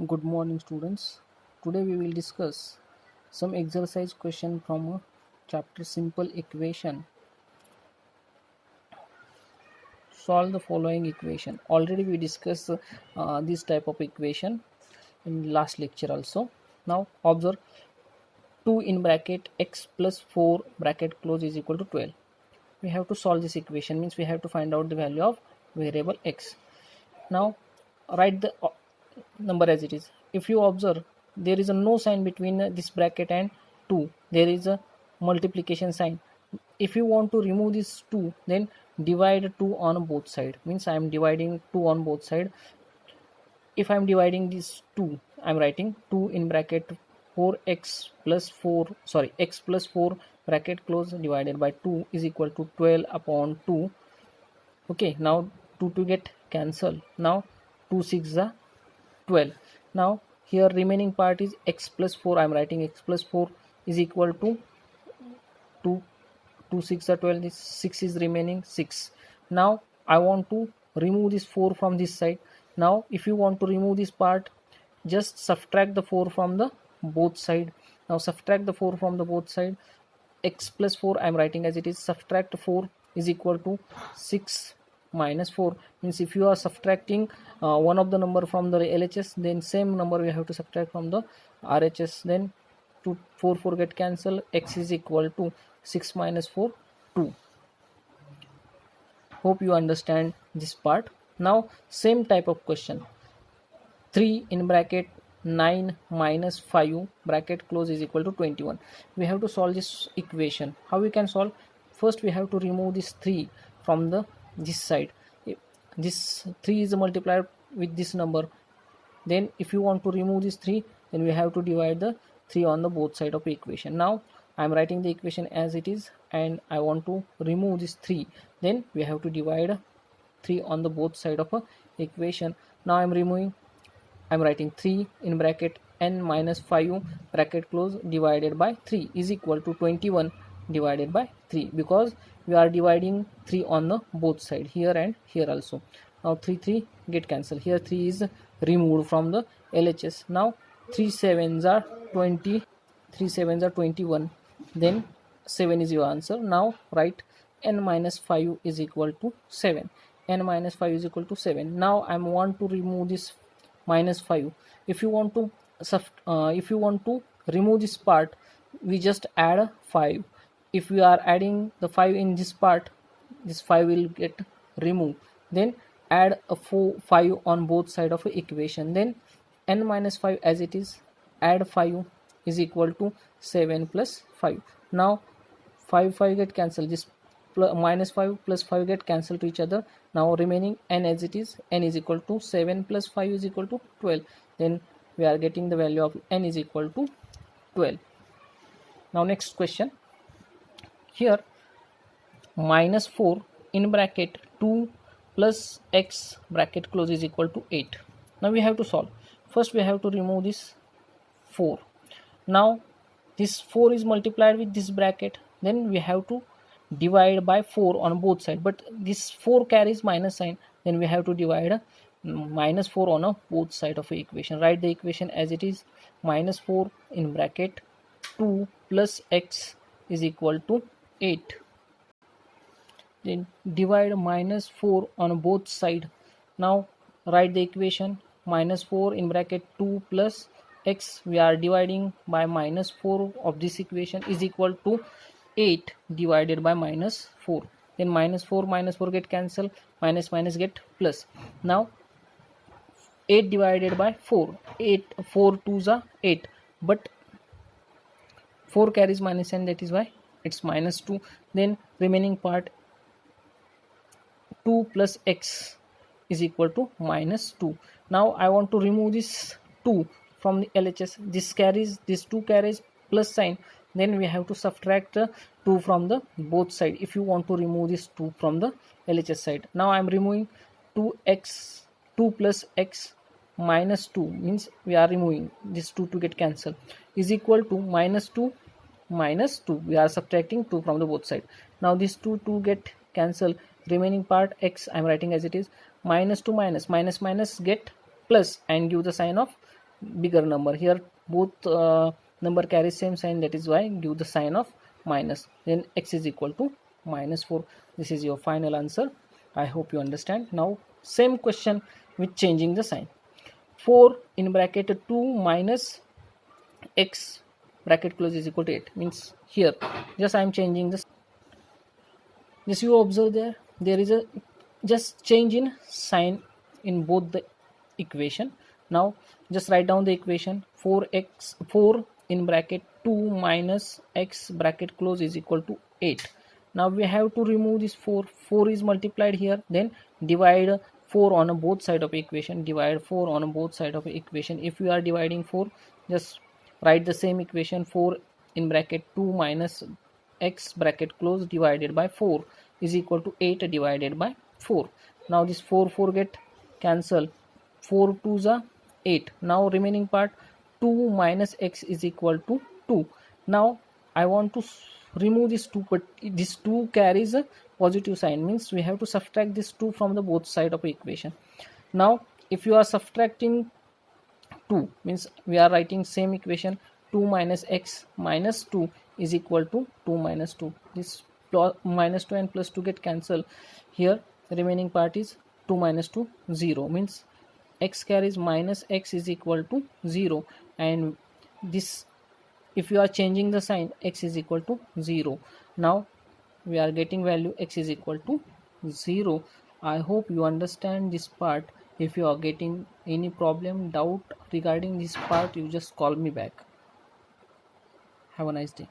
Good morning, students. Today we will discuss some exercise question from a chapter Simple Equation. Solve the following equation. Already we discussed this type of equation in last lecture also. Now observe 2 in bracket x plus 4 bracket close is equal to 12. We have to solve this equation, means we have to find out the value of variable x. Now write the number as it is. If you observe, there is a no sign between this bracket and 2, there is a multiplication sign. If you want to remove this 2, then divide 2 on both side, means I am dividing 2 on both side. If I am dividing this 2, I am writing 2 in bracket 4x plus 4 sorry x plus 4 bracket close divided by 2 is equal to 12 upon 2. Okay, now 2 get cancelled. Now 2 6 are 12. Now here remaining part is x plus 4. I am writing x plus 4 is equal to 2 2 6 are 12. This 6 is remaining 6. Now I want to remove this 4 from this side. Now if you want to remove this part, just subtract the 4 from the both side. Now subtract the 4 from the both side. X plus 4 I am writing as it is. Subtract 4 is equal to 6 minus 4, means if you are subtracting one of the number from the LHS, then same number we have to subtract from the RHS. Then 4 get cancelled. X is equal to 6 minus 4 2. Hope you understand this part. Now same type of question, 3 in bracket 9 minus 5 bracket close is equal to 21. We have to solve this equation. How we can solve? First we have to remove this 3 from this side. This 3 is multiplied with this number. Then if you want to remove this 3, then we have to divide the 3 on the both side of the equation. Now I am writing the equation as it is, and I want to remove this 3. Then we have to divide 3 on the both side of a equation. Now I am removing. I am writing 3 in bracket n minus 5 bracket close divided by 3 is equal to 21 divided by 3, because we are dividing 3 on the both side, here and here also. Now 3 get cancelled. Here 3 is removed from the LHS. Now 3 sevens are 20, 3 sevens are 21, then 7 is your answer. Now write n minus 5 is equal to 7. N minus 5 is equal to 7. Now I want to remove this minus 5. If you want to remove this part, we just add 5. If we are adding the 5 in this part, this 5 will get removed. Then add a 5 on both side of the equation. Then n minus 5 as it is, add 5 is equal to 7 plus 5. Now 5 get cancelled. This minus 5 plus 5 get cancelled to each other. Now remaining n as it is, n is equal to 7 plus 5 is equal to 12. Then we are getting the value of n is equal to 12. Now next question, here minus 4 in bracket 2 plus x bracket close is equal to 8. Now we have to solve. First we have to remove this 4. Now this 4 is multiplied with this bracket, then we have to divide by 4 on both sides, but this 4 carries minus sign, then we have to divide minus 4 on both side of the equation. Write the equation as it is. Minus 4 in bracket 2 plus x is equal to 8. Then divide minus 4 on both side. Now write the equation. Minus 4 in bracket 2 plus x, we are dividing by minus 4 of this equation is equal to 8 divided by minus 4. Then minus 4 get cancelled, minus get plus. Now 8 divided by 4, 4 2s are 8, but 4 carries minus and that is why it's minus 2. Then remaining part 2 plus x is equal to minus 2. Now I want to remove this 2 from the LHS. This 2 carries plus sign, then we have to subtract 2 from the both side if you want to remove this 2 from the LHS side. Now I am removing 2 plus x minus 2, means we are removing this 2 to get cancelled, is equal to minus 2 minus 2. We are subtracting 2 from the both side. Now this 2 get cancelled. Remaining part x I am writing as it is. Minus to minus, minus get plus and give the sign of bigger number. Here both number carries same sign, that is why give the sign of minus. Then x is equal to -4. This is your final answer. I hope you understand. Now same question with changing the sign. 4 in bracket 2 minus x bracket close is equal to 8, means here just I am changing this. This you observe, there is a just change in sign in both the equation. Now just write down the equation. 4 in bracket 2 minus x bracket close is equal to 8. Now we have to remove this 4 is multiplied here, then divide 4 on both side of equation. Divide 4 on both side of equation. If you are dividing 4, just write the same equation. 4 in bracket 2 minus x bracket close divided by 4 is equal to 8 divided by 4. Now this 4 get cancel. 4 2s are 8. Now remaining part 2 minus x is equal to 2. Now I want to remove this 2, but this 2 carries a positive sign, means we have to subtract this 2 from the both side of equation. Now if you are subtracting 2, means we are writing same equation. 2 minus x minus 2 is equal to 2 minus 2. This minus 2 and plus 2 get cancelled. Here the remaining part is 2 minus 2 0, means x carries minus x is equal to 0, and this if you are changing the sign, x is equal to 0. Now we are getting value x is equal to 0. I hope you understand this part. If you are getting any problem, doubt regarding this part, you just call me back. Have a nice day.